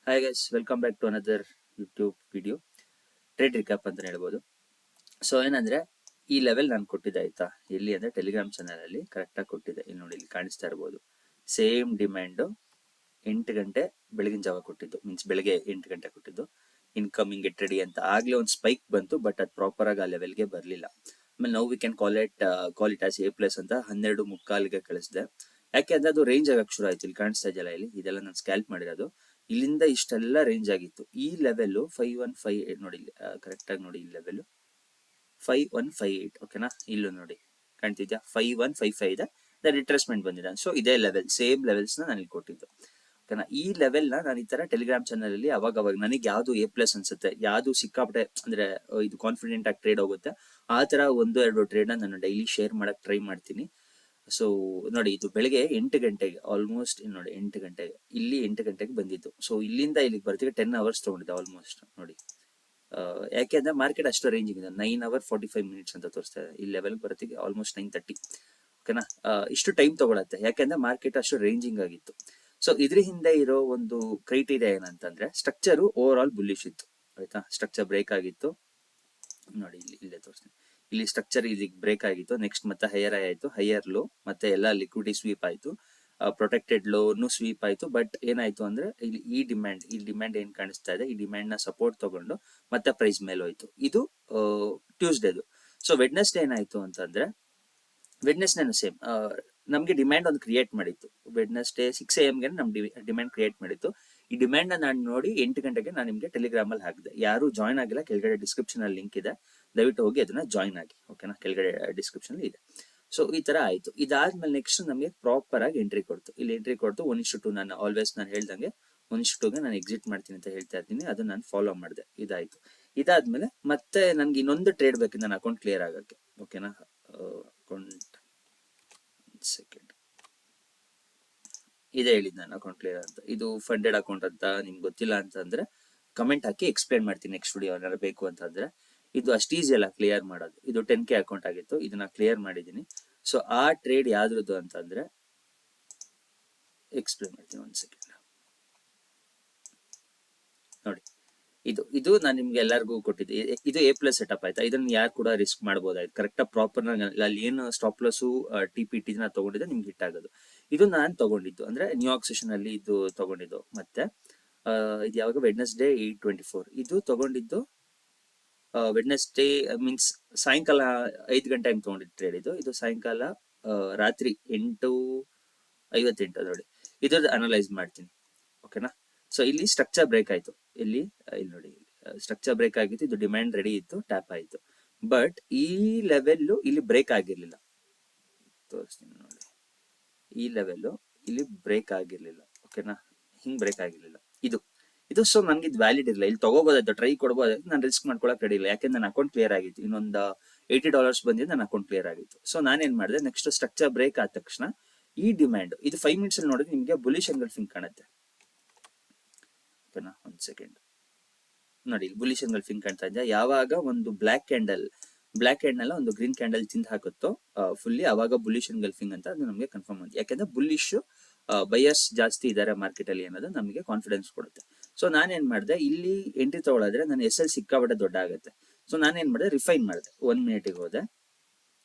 Hi guys, welcome back to another YouTube video. Trade recap ಅಂತ ಹೇಳ್ಬೋದು. So ಏನಂದ್ರೆ ಈ ಲೆವೆಲ್ ನಾನು ಕೊಟ್ಟಿದ್ದೆ ಆಯ್ತಾ, ಎಲ್ಲಿ ಅಂದ್ರೆ ಟೆಲಿಗ್ರಾಮ್ ಚಾನಲ್ ಅಲ್ಲಿ ಕರೆಕ್ಟಾಗಿ ಕೊಟ್ಟಿದ್ದೆ. ಇಲ್ಲಿ ನೋಡಿ, ಇಲ್ಲಿ ಕಾಣಿಸ್ತಾ ಇರ್ಬೋದು. ಸೇಮ್ ಡಿಮ್ಯಾಂಡ್ 8 ಗಂಟೆ ಬೆಳಗಿನ ಜಾವ ಕೊಟ್ಟಿದ್ದು, ಮೀನ್ಸ್ ಬೆಳಗ್ಗೆ 8 ಗಂಟೆ ಕೊಟ್ಟಿದ್ದು. ಇನ್ಕಮಿಂಗ್ ಗೆಟ್ ರೆಡಿ ಅಂತ ಆಗ್ಲೇ ಒಂದು ಸ್ಪೈಕ್ ಬಂತು, ಬಟ್ ಅದು ಪ್ರಾಪರ್ ಆಗಿ ಆ ಲೆವೆಲ್ಗೆ ಬರಲಿಲ್ಲ. ಆಮೇಲೆ ನಾವು we can call it as A plus ಅಂತ 12:45ಗೆ ಕಳಿಸಿದೆ. ಯಾಕೆ ಅಂದ್ರೆ ಅದು ರೇಂಜ್ ಆಗಕ್ಕೆ ಶುರು ಆಯ್ತು. ಇಲ್ಲಿ ಕಾಣಿಸ್ತಾ ಇದೆಯಲ್ಲ, ಇದೆಲ್ಲ ನಾನು ಸ್ಕ್ಯಾಲ್ಪ್ ಮಾಡಿರೋದು. ಇಲ್ಲಿಂದ ಇಷ್ಟೆಲ್ಲ ರೇಂಜ್ ಆಗಿತ್ತು. ಈ ಲೆವೆಲ್ 5158 ನೋಡಿ, ಕರೆಕ್ಟ್ ಆಗಿ ನೋಡಿ, ಈ ಲೆವೆಲ್ 5158. ಓಕೆನಾ, ಇಲ್ಲೂ ನೋಡಿ ಕಾಣ್ತಿದ್ಯಾ, 5155 ಇದೆ. ರಿಟ್ರೇಸ್ಮೆಂಟ್ ಬಂದಿದೆ. ಸೊ ಇದೇ ಲೆವೆಲ್, ಸೇಮ್ ಲೆವೆಲ್ಸ್ ನಾನು ಇಲ್ಲಿ ಕೊಟ್ಟಿದ್ದು. ಓಕೆನಾ, ಈ ಲೆವೆಲ್ ನಾನು ಈ ತರ ಟೆಲಿಗ್ರಾಮ್ ಚಾನಲ್ ಅಲ್ಲಿ ಅವಾಗ ನನಗೆ ಯಾವ್ದು ಎ ಪ್ಲಸ್ ಅನ್ಸುತ್ತೆ, ಯಾವ್ದು ಸಿಕ್ಕಾಪಟ್ಟೆ ಅಂದ್ರೆ ಇದು ಕಾನ್ಫಿಡೆಂಟ್ ಆಗಿ ಟ್ರೇಡ್ ಹೋಗುತ್ತೆ, ಆ ತರ 1-2 ಟ್ರೇಡ್ ನಾನು ಡೈಲಿ ಶೇರ್ ಮಾಡಕ್ ಟ್ರೈ ಮಾಡ್ತೀನಿ. ಸೊ ನೋಡಿ, ಇದು ಬೆಳಿಗ್ಗೆ 8 ಗಂಟೆಗೆ ಆಲ್ಮೋಸ್ಟ್ ನೋಡಿ 8 ಗಂಟೆಗೆ ಇಲ್ಲಿ 8 ಗಂಟೆಗೆ ಬಂದಿದ್ದು. ಸೊ ಇಲ್ಲಿಂದ ಇಲ್ಲಿಗೆ ಬರ್ತೀವಿ 10 ಅವರ್ಸ್ ತಗೊಂಡಿದ್ದೆ ಆಲ್ಮೋಸ್ಟ್ ನೋಡಿ. ಯಾಕೆ ಅಂದ್ರೆ ಮಾರ್ಕೆಟ್ ಅಷ್ಟು ರೇಂಜಿಂಗ್ ಇದೆ. 9 hours 45 minutes ಅಂತ ತೋರಿಸ್ತಾ ಇದೆ. ಈ ಲೆವೆಲ್ ಬರ್ತೀವಿ ಆಲ್ಮೋಸ್ಟ್ 9:30. ಓಕೆನಾ, ಇಷ್ಟು ಟೈಮ್ ತಗೊಳತ್ತೆ ಯಾಕೆಂದ್ರೆ ಮಾರ್ಕೆಟ್ ಅಷ್ಟು ರೇಂಜಿಂಗ್ ಆಗಿತ್ತು. ಸೊ ಇದ್ರ ಹಿಂದೆ ಇರೋ ಒಂದು ಕ್ರೈಟೀರಿಯಾ ಏನಂತಂದ್ರೆ, ಸ್ಟ್ರಕ್ಚರ್ ಓವರ್ ಆಲ್ ಬುಲ್ಲಿಶ್ ಇತ್ತು ಆಯ್ತಾ. ಸ್ಟ್ರಕ್ಚರ್ ಬ್ರೇಕ್ ಆಗಿತ್ತು ನೋಡಿ, ಇಲ್ಲೇ ತೋರಿಸ್ತೀನಿ. ಇಲ್ಲಿ ಸ್ಟ್ರಕ್ಚರ್ ಇಲ್ಲಿ ಬ್ರೇಕ್ ಆಗಿತ್ತು. ನೆಕ್ಸ್ಟ್ ಮತ್ತೆ ಹೈಯರ್ ಆಯ್ತು, ಹೈಯರ್ ಲೋ, ಮತ್ತೆ ಎಲ್ಲ ಲಿಕ್ವಿಡಿಟಿ ಸ್ವೀಪ್ ಆಯ್ತು, ಪ್ರೊಟೆಕ್ಟೆಡ್ ಲೋನು ಸ್ವೀಪ್ ಆಯ್ತು. ಬಟ್ ಏನಾಯ್ತು ಅಂದ್ರೆ ಇಲ್ಲಿ ಈ ಡಿಮ್ಯಾಂಡ್ ಏನ್ ಕಾಣಿಸ್ತಾ ಇದೆ, ಈ ಡಿಮ್ಯಾಂಡ್ ನ ಸಪೋರ್ಟ್ ತಗೊಂಡು ಮತ್ತೆ ಪ್ರೈಸ್ ಮೇಲೆ ಹೋಯ್ತು. ಇದು ಟ್ಯೂಸ್ಡೇದು. ಸೊ ವೆಡ್ನೆಸ್ಡೇ ಏನಾಯ್ತು ಅಂತಂದ್ರೆ, ವೆಡ್ನೆಸ್ಡೇನು ಸೇಮ್ ನಮ್ಗೆ ಡಿಮ್ಯಾಂಡ್ ಒಂದು ಕ್ರಿಯೇಟ್ ಮಾಡಿತ್ತು. ವೆಡ್ನೆಸ್ಡೇ 6 AM ಗೆ ನಮ್ ಡಿಮ್ಯಾಂಡ್ ಕ್ರಿಯೇಟ್ ಮಾಡಿತ್ತು. ಈ ಡಿಮ್ಯಾಂಡ್ ನಾನು ನೋಡಿ 8 ಗಂಟೆಗೆ ನಾನು ನಿಮ್ಗೆ ಟೆಲಿಗ್ರಾಮ್ ಅಲ್ಲಿ ಹಾಕಿದೆ. ಯಾರು ಜಾಯ್ನ್ ಆಗಿಲ್ಲ, ಕೆಳಗಡೆ ಡಿಸ್ಕ್ರಿಪ್ಷನ್ ಅಲ್ಲಿ ಲಿಂಕ್ ಇದೆ, ದಯವಿಟ್ಟು ಹೋಗಿ ಅದನ್ನ ಜಾಯ್ನ್ ಆಗಿ. ಓಕೆನಾ, ಕೆಳಗಡೆ ಡಿಸ್ಕ್ರಿಪ್ಷನ್ ಇದೆ. ಸೊ ಈ ತರ ಆಯ್ತು. ಇದಾದ್ಮೇಲೆ ನೆಕ್ಸ್ಟ್ ನಮಗೆ ಪ್ರಾಪರ್ ಆಗಿ ಎಂಟ್ರಿ ಕೊಡ್ತು. ಇಲ್ಲಿ ಎಂಟ್ರಿ ಕೊಡ್ತು 1:2. ನಾನು ಆಲ್ವೇಸ್ ನಾನು ಹೇಳ್ದಂಗೆ 1:2ಗೆ ನಾನು ಎಕ್ಸಿಟ್ ಮಾಡ್ತೀನಿ ಅಂತ ಹೇಳ್ತಾ ಇರ್ತೀನಿ. ಅದನ್ನ ನಾನು ಫಾಲೋ ಮಾಡಿದೆ. ಇದಾಯ್ತು. ಇದಾದ್ಮೇಲೆ ಮತ್ತೆ ನನ್ಗೆ ಇನ್ನೊಂದು ಟ್ರೇಡ್ ಬೇಕು ನನ್ನ ಅಕೌಂಟ್ ಕ್ಲಿಯರ್ ಆಗಕ್ಕೆ. ಓಕೆನಾ, ಅಕೌಂಟ್ ಸೆಕೆಂಡ್ ಇದೇ ಹೇಳಿದ್ ನಾನು ಅಕೌಂಟ್ ಕ್ಲಿಯರ್ ಅಂತ. ಇದು ಫಂಡೆಡ್ ಅಕೌಂಟ್ ಅಂತ ನಿಮ್ಗೆ ಗೊತ್ತಿಲ್ಲ ಅಂತಂದ್ರೆ ಕಮೆಂಟ್ ಹಾಕಿ, ಎಕ್ಸ್ಪ್ಲೇನ್ ಮಾಡ್ತೀನಿ ನೆಕ್ಸ್ಟ್ ವಿಡಿಯೋ ಏನಾದ್ರು ಬೇಕು ಅಂತಂದ್ರೆ. ಇದು ಅಷ್ಟು ಈಸಿ ಅಲ್ಲ ಕ್ಲಿಯರ್ ಮಾಡೋದು. ಇದು 10K ಅಕೌಂಟ್ ಆಗಿತ್ತು, ಇದನ್ನ ಕ್ಲಿಯರ್ ಮಾಡಿದೀನಿ. ಸೊ ಆ ಟ್ರೇಡ್ ಯಾವ್ದ್ರದ್ದು ಅಂತಂದ್ರೆ ಎಕ್ಸ್ಪ್ಲೇನ್ ಮಾಡ್ತೀನಿ, ಒಂದ್ ಸೆಕೆಂಡ್ ನೋಡಿ. ಇದು ನಾನು ನಿಮ್ಗೆ ಎಲ್ಲರಿಗೂ ಕೊಟ್ಟಿದ್ದೆ. ಇದು ಎ ಪ್ಲಸ್ ಸೆಟಪ್ ಆಯ್ತಾ. ಇದನ್ನ ಯಾರು ಕೂಡ ರಿಸ್ಕ್ ಮಾಡಬಹುದಾಯ್ತು. ಕರೆಕ್ಟ್ ಪ್ರಾಪರ್ ಅಲ್ಲಿ ಏನು ಸ್ಟಾಪ್ ಲಾಸ್ TPT ನ ತಗೊಂಡಿದ್ದೆ ನಿಮ್ಗೆ ಹಿಟ್ ಆಗೋದು. ಇದು ನಾನು ತಗೊಂಡಿದ್ದು ಅಂದ್ರೆ ನ್ಯೂಯಾರ್ಕ್ ಸೆಷನ್ ಅಲ್ಲಿ ಇದು ತಗೊಂಡಿದ್ದು. ಮತ್ತೆ ಇದು ಯಾವಾಗ ವೆಡ್ನೆಸ್ಡೇ 8:24 ಇದು ತಗೊಂಡಿದ್ದು. ವೆಡ್ನೆಸ್ಡೇ ಮೀನ್ಸ್ ಸಾಯಂಕಾಲ 5 ಗಂಟೆ ಟೈಮ್ ತಗೊಂಡಿದ್ದು ಟ್ರೇಡ್ ಇದು ಸಾಯಂಕಾಲ ರಾತ್ರಿ 8:58 ನೋಡಿ. ಇದ್ರದ್ದು ಅನಲೈಸ್ ಮಾಡ್ತೀನಿ. ಓಕೆನಾ, ಸೊ ಇಲ್ಲಿ ಸ್ಟ್ರಕ್ಚರ್ ಬ್ರೇಕ್ ಆಯ್ತು. ಇಲ್ಲಿ ನೋಡಿ, ಸ್ಟ್ರಕ್ಚರ್ ಬ್ರೇಕ್ ಆಗಿತ್ತು. ಇದು ಡಿಮ್ಯಾಂಡ್ ರೆಡಿ ಇತ್ತು, ಟ್ಯಾಪ್ ಆಯ್ತು. ಬಟ್ ಈ ಲೆವೆಲ್ ಇಲ್ಲಿ ಬ್ರೇಕ್ ಆಗಿರ್ಲಿಲ್ಲ. ತೋರಿಸ್ತೀನಿ ನೋಡಿ, ಈ ಲೆವೆಲ್ ಇಲ್ಲಿ ಬ್ರೇಕ್ ಆಗಿರ್ಲಿಲ್ಲ. ಓಕೆನಾ, ಹಿಂಗ್ ಬ್ರೇಕ್ ಆಗಿರ್ಲಿಲ್ಲ. ಇದು ಸೊ ನನ್ಗೆ ಇದು ವ್ಯಾಲಿಡ್ ಇಲ್ಲ. ಇಲ್ಲಿ ತಗೋಬೋದಾಯ್ತು, ಟ್ರೈ ಕೊಡ್ಬೋದಾಯ್ತು. ನಾನು ರಿಸ್ಕ್ ಮಾಡ್ಕೊಳಕ್ ರೆಡಿ ಇಲ್ಲ. ಯಾಕೆಂದ್ರೆ ನನ್ನ ಅಕೌಂಟ್ ಕ್ಲಿಯರ್ ಆಗಿತ್ತು. ಇನ್ನೊಂದು $80 ಬಂದಿದ್ದು ನನ್ನ ಅಕೌಂಟ್ ಕ್ಲಿಯರ್ ಆಗಿತ್ತು. ಸೊ ನಾನೇನ್ ಮಾಡಿದೆ, ನೆಕ್ಸ್ಟ್ ಸ್ಟ್ರಕ್ಚರ್ ಬ್ರೇಕ್ ಆದ ತಕ್ಷಣ ಈ ಡಿಮ್ಯಾಂಡ್ ಇದು 5 minutes ಅಲ್ಲಿ ನೋಡಿದ್ರೆ ನಿಮ್ಗೆ ಬುಲಿಶ್ ಎಂಗಲ್ಫಿಂಗ್ ಕಾಣುತ್ತೆ. ಓಕೆನಾ, ಒಂದ್ ಸೆಕೆಂಡ್ ನೋಡಿ, ಬುಲಿಶ್ ಎಂಗಲ್ಫಿಂಗ್ ಕಾಣ್ತಾ ಇದೆ. ಯಾವಾಗ ಒಂದು ಬ್ಲಾಕ್ ಕ್ಯಾಂಡಲ್ ಒಂದು ಗ್ರೀನ್ ಕ್ಯಾಂಡಲ್ ತಿಂದು ಹಾಕುತ್ತೋ ಫುಲ್ಲಿ, ಅವಾಗ ಬುಲಿಶ್ ಎಂಗಲ್ಫಿಂಗ್ ಅಂತ ಅದು ನಮಗೆ ಕನ್ಫರ್ಮ್ ಆಗುತ್ತೆ. ಯಾಕಂದ್ರೆ ಬುಲಿಶ್ ಬಯರ್ಸ್ ಜಾಸ್ತಿ ಇದಾರೆ ಮಾರ್ಕೆಟ್ ಅಲ್ಲಿ ಅನ್ನೋದು ನಮಗೆ ಕಾನ್ಫಿಡೆನ್ಸ್ ಕೊಡುತ್ತೆ. ಸೊ ನಾನೇನ್ ಮಾಡಿದೆ, ಇಲ್ಲಿ ಎಂಟ್ರಿ ತಗೊಳ್ಳೋದ್ರೆ ನನ್ನ SL ಸಿಕ್ಕಾಪಟ್ಟೆ ದೊಡ್ಡ ಆಗುತ್ತೆ. ಸೊ ನಾನೇನ್ ಮಾಡಿದೆ, ರಿಫೈನ್ ಮಾಡಿದೆ. 1 minute ಹೋದೆ.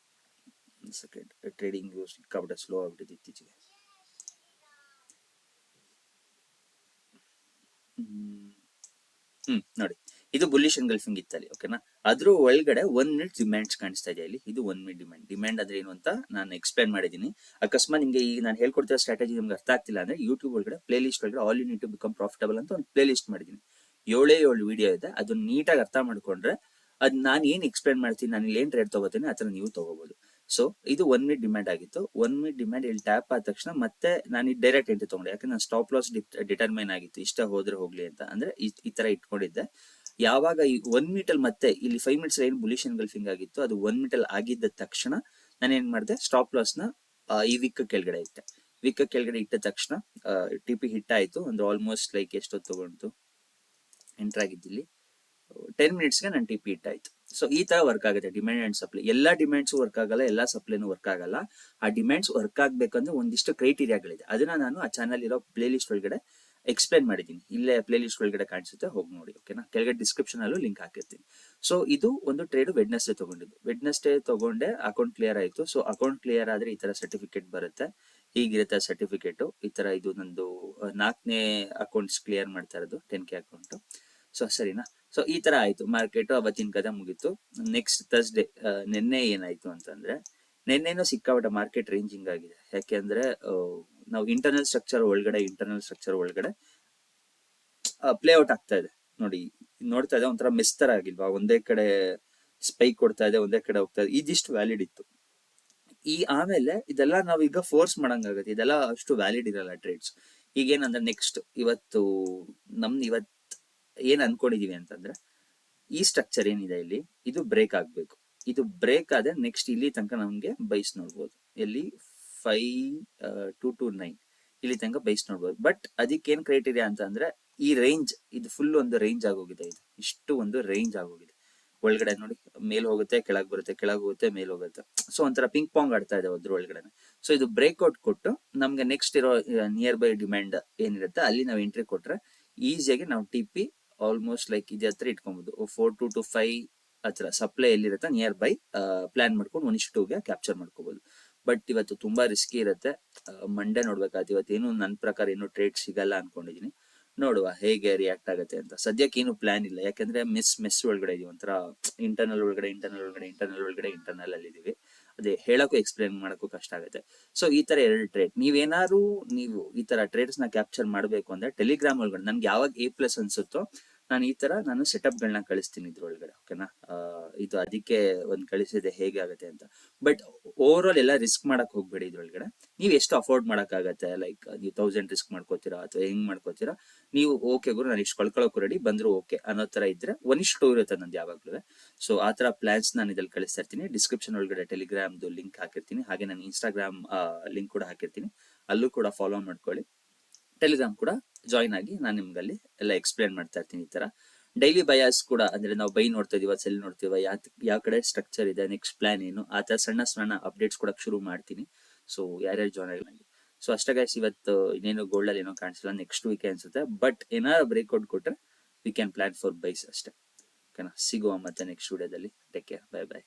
ಒಂದ್ ಸೆಕೆಂಡ್, ಟ್ರೇಡಿಂಗ್ ಸಿಕ್ಕಾಪಟ್ಟೆ ಸ್ಲೋ ಆಗ್ಬಿಟ್ಟಿದೆ ಇತ್ತೀಚೆಗೆ. ನೋಡಿ, ಇದು ಬುಲ್ಲಿಶ್ ಎಂಗಲ್ಫಿಂಗ್ ಇತ್ತಲ್ಲಿ. ಓಕೆನಾ, ಅದ್ರ ಒಳಗಡೆ 1 minute ಡಿಮ್ಯಾಂಡ್ಸ್ ಕಾಣಿಸ್ತಾ ಇದೆ. ಇಲ್ಲಿ ಇದು 1 minute ಡಿಮ್ಯಾಂಡ್ ಅಂದ್ರೆ ಏನು ಅಂತ ನಾನು ಎಕ್ಸ್ಪ್ಲೇನ್ ಮಾಡಿದೀನಿ. ಅಕಸ್ಮಾತ್ ನಿಮ್ಗೆ ಈಗ ನಾನು ಹೇಳ್ಕೊಡ್ತಿರೋ ಸ್ಟ್ರಾಟಜಿ ನಿಮ್ಗೆ ಅರ್ಥ ಆಗ್ತಿಲ್ಲ ಅಂದ್ರೆ ಯೂಟ್ಯೂಬ್ ಒಳಗಡೆ ಪ್ಲೇ ಲಿಸ್ಟ್ ಒಳಗಡೆ all you need to become profitable ಅಂತ ಒಂದು ಪ್ಲೇ ಲಿಸ್ಟ್ ಮಾಡಿದೀನಿ. 7 ವಿಡಿಯೋ ಇದೆ. ಅದನ್ನ ನೀಟಾಗಿ ಅರ್ಥ ಮಾಡ್ಕೊಂಡ್ರೆ ಅದ್ ನಾನು ಏನ್ ಎಕ್ಸ್ಪ್ಲೇನ್ ಮಾಡ್ತೀನಿ, ನಾನು ಇಲ್ಲಿ ಏನ್ ಟ್ರೇಡ್ ತಗೋತೀನಿ ಆ ತರ ನೀವು ತಗೋಬಹುದು. ಸೊ ಇದು 1 minute ಡಿಮ್ಯಾಂಡ್ ಆಗಿತ್ತು. 1 minute ಡಿಮ್ಯಾಂಡ್ ಇಲ್ಲಿ ಟ್ಯಾಪ್ ಆದ ತಕ್ಷಣ ಮತ್ತೆ ನಾನು ಡೈರೆಕ್ಟ್ ಎಂಟ್ರಿ ತಗೊಂಡೆ. ಯಾಕಂದ್ರೆ ನಾನು ಸ್ಟಾಪ್ ಲಾಸ್ ಡಿಟರ್ಮೈನ್ ಆಗಿತ್ತು, ಇಷ್ಟ ಹೋದ್ರೆ ಹೋಗ್ಲಿ ಅಂತ. ಅಂದ್ರೆ ಈ ತರ ಇಟ್ಕೊಂಡಿದ್ದೆ. ಯಾವಾಗ ಈ 1 minute ಅಲ್ಲಿ ಮತ್ತೆ ಇಲ್ಲಿ 5 minutes ಏನ್ ಬುಲಿಶ್ ಎಂಗಲ್ಫಿಂಗ್ ಆಗಿತ್ತು, ಅದು 1 minute ಅಲ್ಲಿ ಆಗಿದ್ದ ತಕ್ಷಣ ನಾನು ಏನ್ ಮಾಡಿದೆ, ಸ್ಟಾಪ್ ಲಾಸ್ ನ ಈ ವಿಕ್ ಕೆಳಗಡೆ ಇಟ್ಟೆ. ವಿಕ್ ಕೆಳಗಡೆ ಇಟ್ಟ ತಕ್ಷಣ TP ಹಿಟ್ ಆಯ್ತು. ಅಂದ್ರೆ ಆಲ್ಮೋಸ್ಟ್ ಲೈಕ್ ಎಷ್ಟೊತ್ತು ತಗೊಂಡು ಎಂಟರ್ ಆಗಿದ್ದಿಲ್ಲಿ 10 minutesಗೆ ನನ್ನ TP ಹಿಟ್ ಆಯ್ತು. ಸೊ ಈ ತರ ವರ್ಕ್ ಆಗುತ್ತೆ ಡಿಮ್ಯಾಂಡ್ ಅಂಡ್ ಸಪ್ಲೈ. ಎಲ್ಲಾ ಡಿಮ್ಯಾಂಡ್ಸ್ ವರ್ಕ್ ಆಗಲ್ಲ, ಎಲ್ಲಾ ಸಪ್ಲೈನು ವರ್ಕ್ ಆಗಲ್ಲ. ಆ ಡಿಮ್ಯಾಂಡ್ಸ್ ವರ್ಕ್ ಆಗ್ಬೇಕಂದ್ರೆ ಒಂದಿಷ್ಟು ಕ್ರೈಟೀರಿಯಾಗಳಿದೆ. ಅದನ್ನ ನಾನು ಆ ಚಾನಲ್ ಇರೋ ಪ್ಲೇ ಲಿಸ್ಟ್ ಒಳಗಡೆ ಎಕ್ಸ್ಪ್ಲೈನ್ ಮಾಡಿದ್ದೀನಿ, ಇಲ್ಲೇ ಪ್ಲೇ ಲಿಸ್ಟ್ ಒಳಗಡೆ ಕಾಣಿಸುತ್ತೆ, ಹೋಗಿ ನೋಡಿ. ಓಕೆನಾ, ಕೆಳಗಡೆ ಡಿಸ್ಕ್ರಿಪ್ಷನ್ ಅಲ್ಲೂ ಲಿಂಕ್ ಹಾಕಿರ್ತೀನಿ. ಸೊ ಇದು ಒಂದು ಟ್ರೇಡ್ ವೆಡ್ನೆಸ್ಡೇ ತಗೊಂಡಿದ್ದು. ವೆಡ್ನೆಸ್ಡೇ ತಗೊಂಡೆ, ಅಕೌಂಟ್ ಕ್ಲಿಯರ್ ಆಯ್ತು. ಸೊ ಅಕೌಂಟ್ ಕ್ಲಿಯರ್ ಆದ್ರೆ ಈ ತರ ಸರ್ಟಿಫಿಕೇಟ್ ಬರುತ್ತೆ, ಹೀಗಿರುತ್ತೆ ಸರ್ಟಿಫಿಕೇಟ್. ಈ ತರ ಇದು ನಂದು 4ನೇ ಅಕೌಂಟ್ಸ್ ಕ್ಲಿಯರ್ ಮಾಡ್ತಾ ಇರೋದು, 10K ಅಕೌಂಟ್. ಸೊ ಸರಿನಾ. ಸೊ ಈ ತರ ಆಯ್ತು ಮಾರ್ಕೆಟ್, ಅವತ್ತಿನ ಕಥೆ ಮುಗೀತು. ನೆಕ್ಸ್ಟ್ ಥರ್ಸ್ಡೇ ನಿನ್ನೆ ಏನಾಯ್ತು ಅಂತಂದ್ರೆ, ನಿನ್ನೆನೂ ಸಿಕ್ಕಾಪಟ್ಟೆ ಮಾರ್ಕೆಟ್ ರೇಂಜಿಂಗ್ ಆಗಿದೆ. ಯಾಕೆಂದ್ರೆ ನಾವು ಇಂಟರ್ನಲ್ ಸ್ಟ್ರಕ್ಚರ್ ಒಳಗಡೆ ಪ್ಲೇಔಟ್ ಆಗ್ತಾ ಇದೆ ನೋಡಿ. ನೋಡ್ತಾ ಇದೆ ಒಂಥರ ಮಿಸ್ ತರ ಆಗಿಲ್ವಾ, ಒಂದೇ ಕಡೆ ಸ್ಪೈಕ್ ಕೊಡ್ತಾ ಇದೆ, ಒಂದೇ ಕಡೆ ಹೋಗ್ತಾ ಇದೆ. ಇದಿಷ್ಟು ವ್ಯಾಲಿಡ್ ಇತ್ತು. ಈ ಆಮೇಲೆ ಇದೆಲ್ಲ ನಾವೀಗ ಫೋರ್ಸ್ ಮಾಡಂಗಾಗತ್ತೆ, ಇದೆಲ್ಲ ಅಷ್ಟು ವ್ಯಾಲಿಡ್ ಇರಲ್ಲ ಟ್ರೇಡ್ಸ್. ಈಗೇನಂದ್ರೆ ನೆಕ್ಸ್ಟ್ ಇವತ್ತು ಏನ್ ಅನ್ಕೊಂಡಿದೀವಿ ಅಂತಂದ್ರೆ, ಈ ಸ್ಟ್ರಕ್ಚರ್ ಏನಿದೆ ಇಲ್ಲಿ, ಇದು ಬ್ರೇಕ್ ಆಗ್ಬೇಕು. ಇದು ಬ್ರೇಕ್ ಆದ್ರೆ ನೆಕ್ಸ್ಟ್ ಇಲ್ಲಿ ತನಕ ನಮ್ಗೆ ಬೈಸ್ ನೋಡ್ಬೋದು. ಎಲ್ಲಿ 5229 ಇಲ್ಲಿ ತನಕ ಬೈಸ್ ನೋಡ್ಬೋದು. ಬಟ್ ಅದಕ್ಕೇನ್ ಕ್ರೈಟೀರಿಯಾ ಅಂತ ಅಂದ್ರೆ, ಈ ರೇಂಜ್ ಇದು ಫುಲ್ ಒಂದು ರೇಂಜ್ ಆಗೋಗಿದೆ. ಇದು ಇಷ್ಟು ಒಂದು ರೇಂಜ್ ಆಗೋಗಿದೆ. ಒಳಗಡೆ ನೋಡಿ, ಮೇಲ್ ಹೋಗುತ್ತೆ, ಕೆಳಗ್ ಬರುತ್ತೆ, ಕೆಳಗ್ ಹೋಗುತ್ತೆ, ಮೇಲ್ ಹೋಗುತ್ತೆ. ಸೊ ಒಂಥರ ಪಿಂಗ್ ಪಾಂಗ್ ಆಡ್ತಾ ಇದೆ ಅದ್ರ ಒಳಗಡೆ. ಸೊ ಇದು ಬ್ರೇಕ್ಔಟ್ ಕೊಟ್ಟು ನಮ್ಗೆ ನೆಕ್ಸ್ಟ್ ಇರೋ ನಿಯರ್ ಬೈ ಡಿಮ್ಯಾಂಡ್ ಏನಿರುತ್ತೆ ಅಲ್ಲಿ ನಾವು ಎಂಟ್ರಿ ಕೊಟ್ರೆ ಈಸಿಯಾಗಿ ನಾವು TP ಆಲ್ಮೋಸ್ಟ್ ಲೈಕ್ ಇದೇ ಹತ್ರ ಇಟ್ಕೊಬಹುದು. 4225 ಹತ್ರ ಸಪ್ಲೈ ಎಲ್ಲಿರುತ್ತೆ ನಿಯರ್ ಬೈ ಪ್ಲಾನ್ ಮಾಡ್ಕೊಂಡು 1:2ಗೆ ಕ್ಯಾಪ್ಚರ್ ಮಾಡ್ಕೋಬಹುದು. ಬಟ್ ಇವತ್ತು ತುಂಬಾ ರಿಸ್ಕಿ ಇರುತ್ತೆ. ಮಂಡೇ ನೋಡ್ಬೇಕಾದ್ರೆ ಇವತ್ತೇನು ನನ್ನ ಪ್ರಕಾರ ಏನು ಟ್ರೇಡ್ ಸಿಗಲ್ಲ ಅನ್ಕೊಂಡಿದೀನಿ. ನೋಡುವ ಹೇಗೆ ರಿಯಾಕ್ಟ್ ಆಗುತ್ತೆ ಅಂತ. ಸದ್ಯಕ್ಕೆ ಏನು ಪ್ಲಾನ್ ಇಲ್ಲ, ಯಾಕಂದ್ರೆ ಮೆಸ್ ಒಳಗಡೆ ಇದೀವಿ, ಒಂಥರ ಇಂಟರ್ನಲ್ ಅಲ್ಲಿ ಇದೀವಿ. ಅದೇ ಹೇಳಕ್ಕೂ ಎಕ್ಸ್ಪ್ಲೇನ್ ಮಾಡಕ್ಕೂ ಕಷ್ಟ ಆಗುತ್ತೆ. ಸೊ ಈ ತರ 2 ಟ್ರೇಡ್, ನೀವು ಈ ತರ ಟ್ರೇಡ್ಸ್ ನ ಕ್ಯಾಪ್ಚರ್ ಮಾಡಬೇಕು ಅಂದ್ರೆ ಟೆಲಿಗ್ರಾಮ್ ಒಳಗಡೆ ನನ್ಗೆ ಯಾವಾಗ A+ ಅನ್ಸುತ್ತೋ ನಾನು ಸೆಟಪ್ ಗಳನ್ನ ಕಳಿಸ್ತೀನಿ ಇದ್ರೊಳಗಡೆ. ಓಕೆನಾ, ಇದು ಅದಕ್ಕೆ ಒಂದ್ ಕಳಿಸಿದೆ ಹೇಗೆ ಆಗುತ್ತೆ ಅಂತ. ಬಟ್ ಓವರ್ ಆಲ್ ಎಲ್ಲ ರಿಸ್ಕ್ ಮಾಡಕ್ ಹೋಗ್ಬೇಡಿ ಇದ್ರೊಳಗಡೆ. ನೀವು ಎಷ್ಟು ಅಫೋರ್ಡ್ ಮಾಡಕ್ ಆಗತ್ತೆ, ಲೈಕ್ ನೀವು 1000 ರಿಸ್ಕ್ ಮಾಡ್ಕೋತೀರಾ ಅಥವಾ ಹೆಂಗ್ ಮಾಡ್ಕೋತೀರಾ ನೀವು. ಓಕೆ ಗುರು, ನಾನು ಇಷ್ಟು ಕಳ್ಕೊಳಕ್ಕೂ ರೆಡಿ, ಬಂದ್ರು ಓಕೆ ಅನ್ನೋ ತರ ಇದ್ರೆ 1:2 ಇರುತ್ತೆ ನಂದು ಯಾವಾಗ್ಲೂ. ಸೊ ಆ ತರ ಪ್ಲಾನ್ಸ್ ನಾನು ಇದ್ರಲ್ಲಿ ಕಳಿಸ್ತಾ ಇರ್ತೀನಿ. ಡಿಸ್ಕ್ರಿಪ್ಷನ್ ಒಳಗಡೆ ಟೆಲಿಗ್ರಾಮ್ದು ಲಿಂಕ್ ಹಾಕಿರ್ತೀನಿ, ಹಾಗೆ ನಾನು ಇನ್ಸ್ಟಾಗ್ರಾಮ್ ಲಿಂಕ್ ಕೂಡ ಹಾಕಿರ್ತೀನಿ, ಅಲ್ಲೂ ಕೂಡ ಫಾಲೋ ಮಾಡ್ಕೊಳ್ಳಿ. ಟೆಲಿಗ್ರಾಮ್ ಕೂಡ ಜಾಯಿನ್ ಆಗಿ ನಾನು ನಿಮ್ಗಲ್ಲಿ ಎಲ್ಲ ಎಕ್ಸ್ಪ್ಲೇನ್ ಮಾಡ್ತಾ ಇರ್ತೀನಿ. ಈ ತರ ಡೈಲಿ ಬಯಾಸ್ ಕೂಡ, ಅಂದ್ರೆ ನಾವು ಬೈ ನೋಡ್ತಾ ಇದೀವ, ಸೆಲ್ ನೋಡ್ತೀವ, ಯಾವ ಕಡೆ ಸ್ಟ್ರಕ್ಚರ್ ಇದೆ, ನೆಕ್ಸ್ಟ್ ಪ್ಲಾನ್ ಏನು, ಆ ತರ ಸಣ್ಣ ಅಪ್ಡೇಟ್ಸ್ ಕೂಡ ಶುರು ಮಾಡ್ತೀನಿ. ಸೊ ಯಾರ್ಯಾರು ಜಾಯ್ನ್ ಆಗಿಲ್ಲ. ಸೊ ಅಷ್ಟೇ ಗೈಸ್, ಇವತ್ತು ಇನ್ನೇನು ಗೋಲ್ಡ್ ಅಲ್ಲಿ ಏನೋ ಕಾಣಿಸಿಲ್ಲ, ನೆಕ್ಸ್ಟ್ ವೀಕ್ ಅನ್ಸುತ್ತೆ. ಬಟ್ ಏನಾದ್ರು ಬ್ರೇಕ್ಔಟ್ ಕೊಟ್ರೆ we can plan for byes ಅಷ್ಟೇ. ಓಕೆನಾ, ಸಿಗುವ ಮತ್ತೆ ನೆಕ್ಸ್ಟ್ ವಿಡಿಯೋದಲ್ಲಿ. Take care, bye bye.